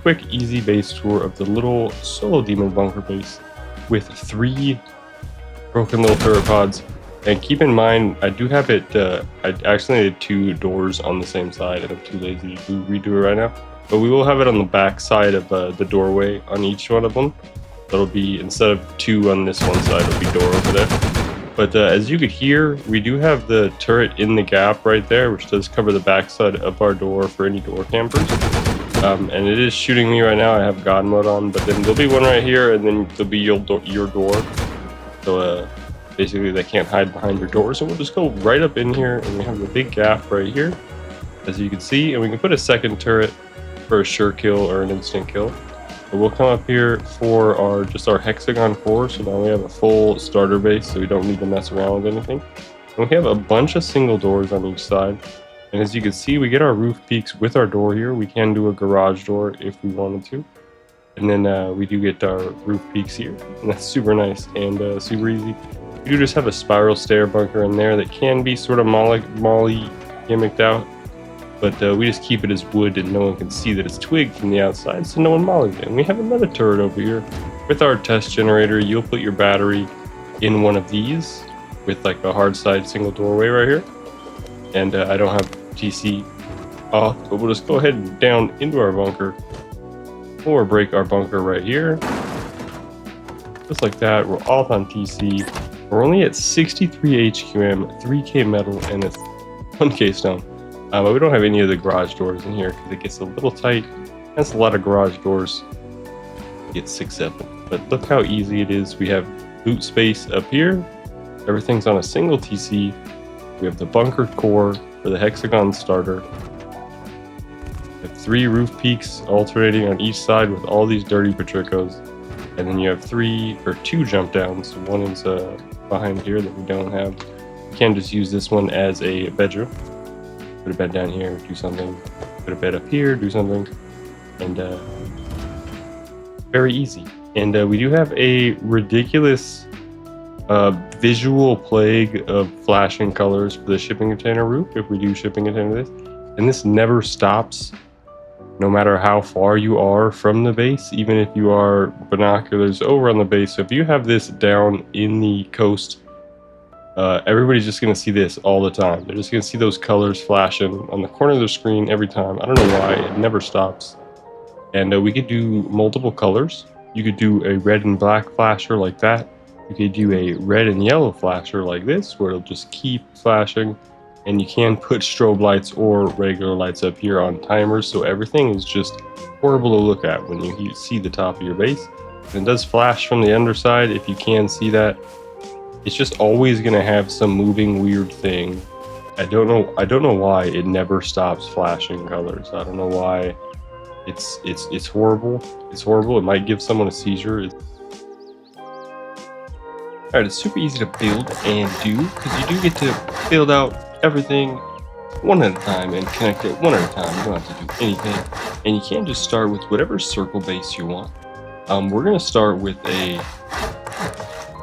quick, easy base tour of the little solo demon bunker base with 3 broken little turret pods. And keep in mind, I do have it, I actually needed 2 doors on the same side, and I'm too lazy to redo it right now. But we will have it on the back side of the doorway on each one of them. That'll be, instead of 2 on this one side, it'll be door over there. But as you could hear, we do have the turret in the gap right there, which does cover the backside of our door for any door campers. And it is shooting me right now. I have God mode on, but then there'll be one right here, and then there'll be your door. So basically they can't hide behind your door. So we'll just go right up in here, and we have the big gap right here, as you can see. And we can put a second turret for a sure kill or an instant kill. But we'll come up here for our hexagon core. So now we have a full starter base, so we don't need to mess around with anything. And we have a bunch of single doors on each side. And as you can see, we get our roof peaks with our door here. We can do a garage door if we wanted to. And then we do get our roof peaks here. And that's super nice and super easy. We do just have a spiral stair bunker in there that can be sort of molly gimmicked out. But we just keep it as wood, and no one can see that it's twigged from the outside, so no one mollies it. And we have another turret over here. With our test generator, you'll put your battery in one of these with like a hard side single doorway right here. And I don't have TC off, but we'll just go ahead and down into our bunker, or break our bunker right here. Just like that, we're off on TC. We're only at 63 HQM, 3k metal, and it's 1k stone. But we don't have any of the garage doors in here because it gets a little tight. That's a lot of garage doors. Get 6-7. But look how easy it is. We have boot space up here. Everything's on a single TC. We have the bunker core for the hexagon starter. We have 3 roof peaks alternating on each side with all these dirty Patricos. And then you have 2 jump downs. One is behind here that we don't have. You can just use this one as a bedroom. Put a bed down here, do something. Put a bed up here, do something. And very easy. And we do have a ridiculous visual plague of flashing colors for the shipping container roof if we do shipping container this. And this never stops no matter how far you are from the base, even if you are binoculars over on the base. So if you have this down in the coast, everybody's just going to see this all the time. They're just going to see those colors flashing on the corner of their screen every time. I don't know why, it never stops. And we could do multiple colors. You could do a red and black flasher like that. You could do a red and yellow flasher like this, where it'll just keep flashing. And you can put strobe lights or regular lights up here on timers, so everything is just horrible to look at when you see the top of your base. And it does flash from the underside if you can see that. It's just always gonna have some moving weird thing. I don't know why it never stops flashing colors. I don't know why. It's horrible. It's horrible. It might give someone a seizure. Alright, it's super easy to build and do, because you do get to build out everything one at a time and connect it one at a time. You don't have to do anything. And you can just start with whatever circle base you want. We're going to start with a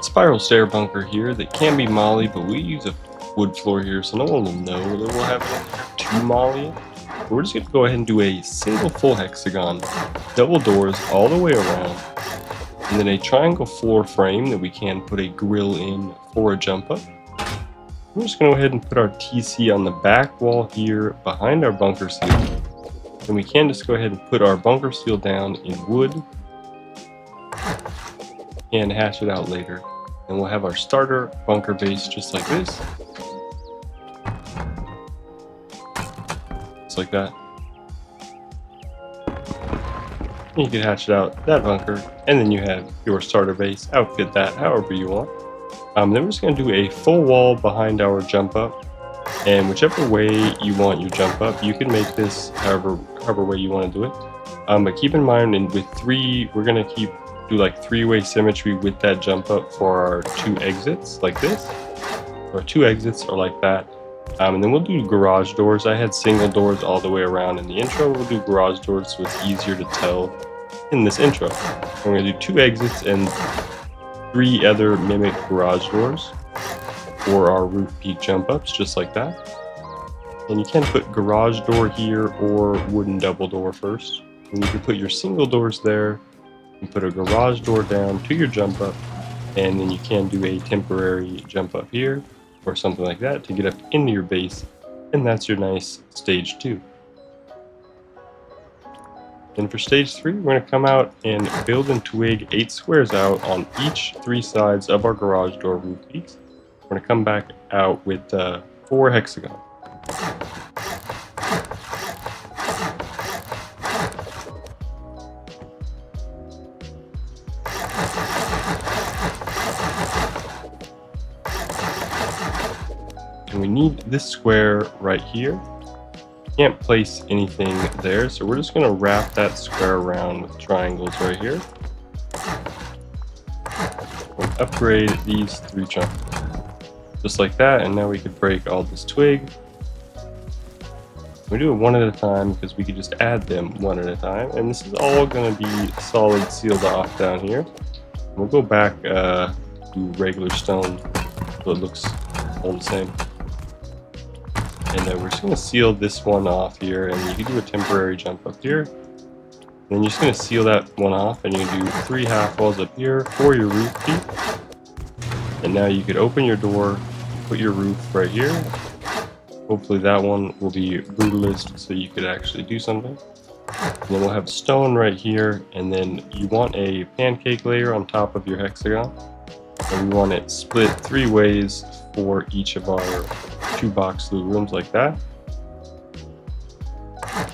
spiral stair bunker here that can be molly, but we use a wood floor here, so no one will know that we'll have it to molly it. But we're just going to go ahead and do a single full hexagon, double doors all the way around, and then a triangle floor frame that we can put a grill in for a jump up. We're just going to go ahead and put our TC on the back wall here behind our bunker seal. And we can just go ahead and put our bunker seal down in wood and hash it out later. And we'll have our starter bunker base just like this. Just like that. And you can hatch it out that bunker, and then you have your starter base. Outfit that however you want. Then we're just going to do a full wall behind our jump up, and whichever way you want your jump up, you can make this however way you want to do it. But keep in mind, and with 3, we're going to do like 3-way symmetry with that jump up for our 2 exits like this. Our 2 exits are like that. And then we'll do garage doors. I had single doors all the way around in the intro. We'll do garage doors so it's easier to tell in this intro. We're going to do 2 exits and 3 other mimic garage doors for our roof peak jump ups, just like that. And you can put garage door here or wooden double door first. And you can put your single doors there, and put a garage door down to your jump up, and then you can do a temporary jump up here or something like that to get up into your base, and that's your nice stage 2. Then for stage 3, we're going to come out and build and twig 8 squares out on each 3 sides of our garage door roof piece. We're going to come back out with 4 hexagons. And we need this square right here. Can't place anything there, so we're just going to wrap that square around with triangles right here. We'll upgrade these 3 triangles. Just like that, and now we could break all this twig. We do it one at a time because we could just add them one at a time, and this is all going to be solid sealed off down here. We'll go back to regular stone so it looks all the same. And we're just going to seal this one off here, and you can do a temporary jump up here. And then you're just going to seal that one off, and you can do 3 half walls up here for your roof piece. And now you could open your door, put your roof right here. Hopefully that one will be brutalist so you could actually do something. And then we'll have stone right here, and then you want a pancake layer on top of your hexagon. And we want it split 3 ways for each of our 2 box little rooms like that.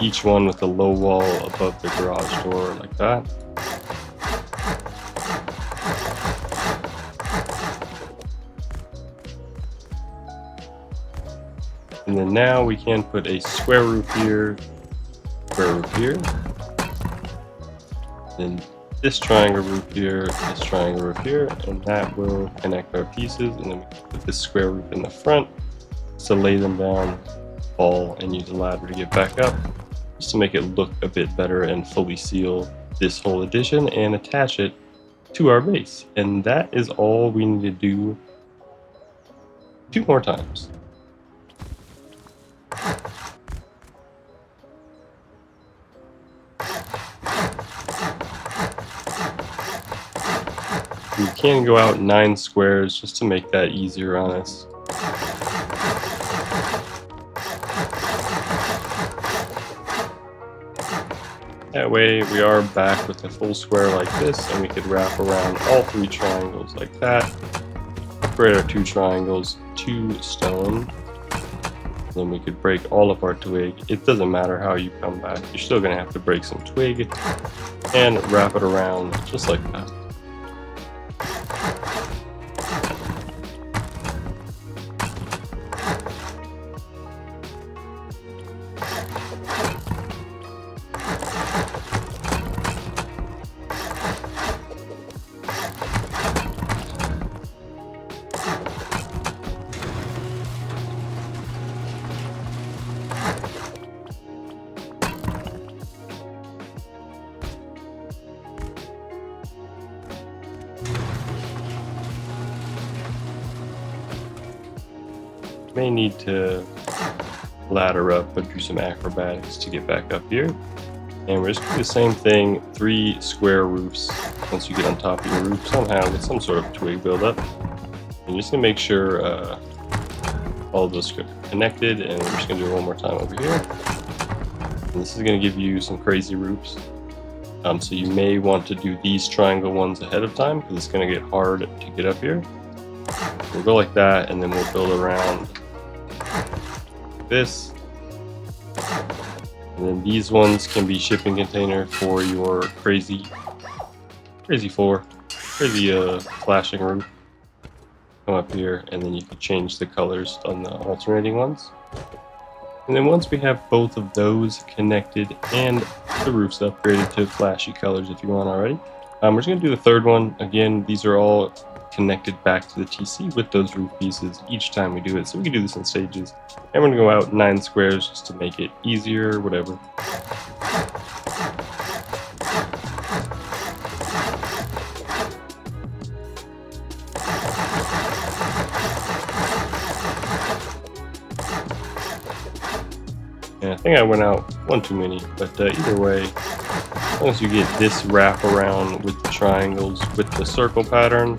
Each one with a low wall above the garage door like that. And then now we can put a square roof here, then this triangle roof here, this triangle roof here, and that will connect our pieces. And then we can put this square roof in the front to lay them down, fall, and use a ladder to get back up, just to make it look a bit better and fully seal this whole addition and attach it to our base. And that is all we need to do 2 more times. We can go out 9 squares just to make that easier on us. That way we are back with a full square like this, and we could wrap around all 3 triangles like that. Upgrade our 2 triangles to stone. Then we could break all of our twig. It doesn't matter how you come back. You're still going to have to break some twig and wrap it around just like that. May need to ladder up or do some acrobatics to get back up here. And we're just going to do the same thing, 3 square roofs once you get on top of your roof somehow with some sort of twig buildup. And you're just going to make sure all of those are connected, and we're just going to do it one more time over here. And this is going to give you some crazy roofs. So you may want to do these triangle ones ahead of time because it's going to get hard to get up here. We'll go like that, and then we'll build around this. And then these ones can be shipping container for your crazy floor, flashing roof. Come up here, and then you can change the colors on the alternating ones. And then once we have both of those connected and the roof's upgraded to flashy colors if you want already, we're just going to do the third one. Again, these are all connected back to the TC with those roof pieces each time we do it, so we can do this in stages. And we're going to go out 9 squares just to make it easier, whatever. And I think I went out one too many, but either way, as long as you get this wrap around with the triangles with the circle pattern,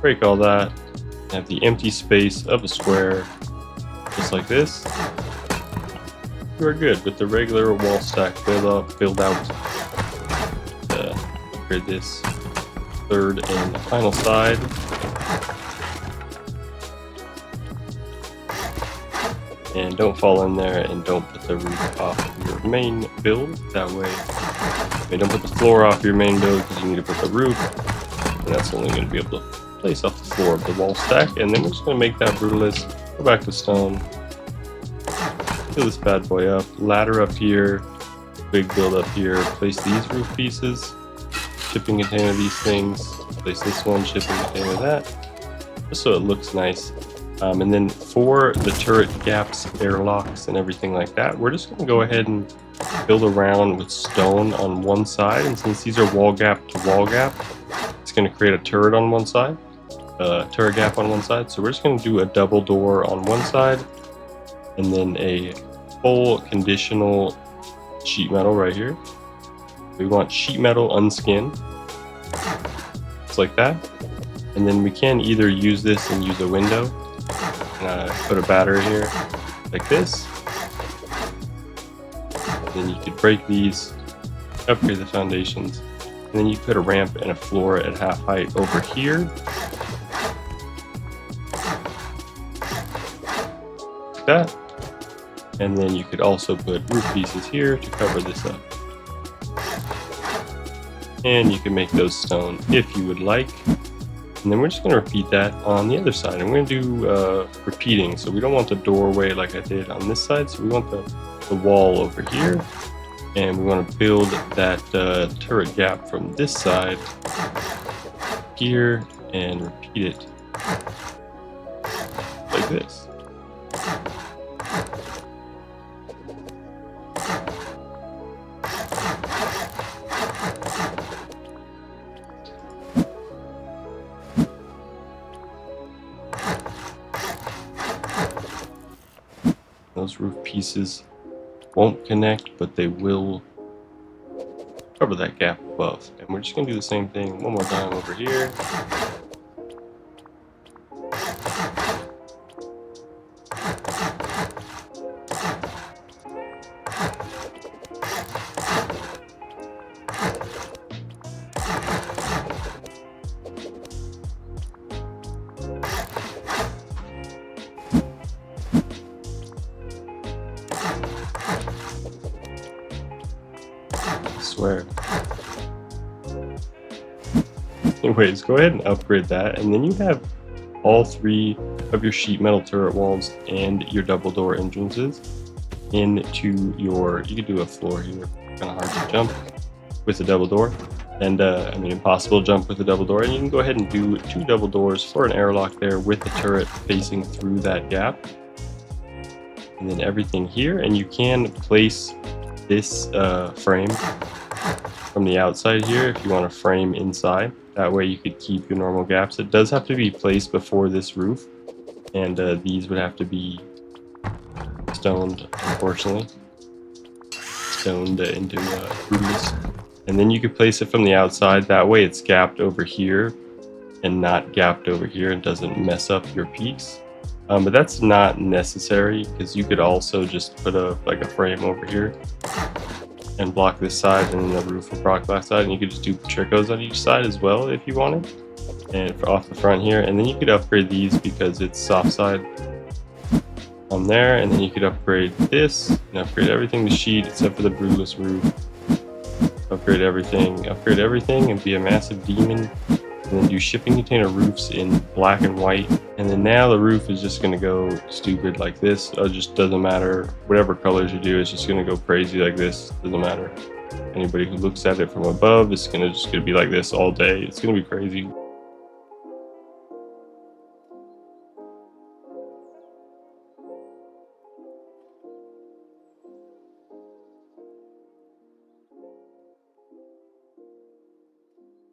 break all that, have the empty space of a square, just like this. You are good with the regular wall stack build out. Upgrade this third and final side. And don't fall in there, and don't put the roof off your main build. That way, don't put the floor off your main build because you need to put the roof, and that's only going to be able to place off the floor of the wall stack. And then we're just going to make that brutalist, go back to stone, fill this bad boy up, ladder up here, big build up here, place these roof pieces, shipping container these things, place this one, shipping container that, just so it looks nice. And then for the turret gaps, airlocks, and everything like that, we're just going to go ahead and build around with stone on one side. And since these are wall gap to wall gap, it's going to create a turret on one side, turret gap on one side. So we're just going to do a double door on one side, and then a full conditional sheet metal right here. We want sheet metal unskinned, just like that. And then we can either use this and use a window. Put a battery here, like this. And then you could break these, upgrade the foundations, and then you put a ramp and a floor at half height over here. Like that. And then you could also put roof pieces here to cover this up. And you can make those stone if you would like. And then we're just going to repeat that on the other side. And we're going to do repeating. So we don't want the doorway like I did on this side. So we want the wall over here. And we want to build that turret gap from this side here and repeat it like this. Those roof pieces won't connect, but they will cover that gap above. And we're just going to do the same thing one more time over here. Swear. Anyways, go ahead and upgrade that, and then you have all three of your sheet metal turret walls and your double door entrances into your, you could do a floor here, kind of hard to jump with a double door, and I mean impossible to jump with a double door, and you can go ahead and do 2 double doors for an airlock there with the turret facing through that gap, and then everything here. And you can place this frame from the outside here if you want to frame inside. That way you could keep your normal gaps. It does have to be placed before this roof, and these would have to be stoned, unfortunately. Stoned into roofs. And then you could place it from the outside. That way it's gapped over here and not gapped over here. It doesn't mess up your peaks. But that's not necessary, because you could also just put like a frame over here and block this side, and then the roof will block that side, and you could just do tricos on each side as well if you wanted, and off the front here. And then you could upgrade these because it's soft side on there, and then you could upgrade this and upgrade everything to sheet except for the brutalist roof. Upgrade everything, and be a massive demon. And then do shipping container roofs in black and white. And then now the roof is just going to go stupid like this. It just doesn't matter. Whatever colors you do, it's just going to go crazy like this. Doesn't matter. Anybody who looks at it from above is just going to be like this all day. It's going to be crazy.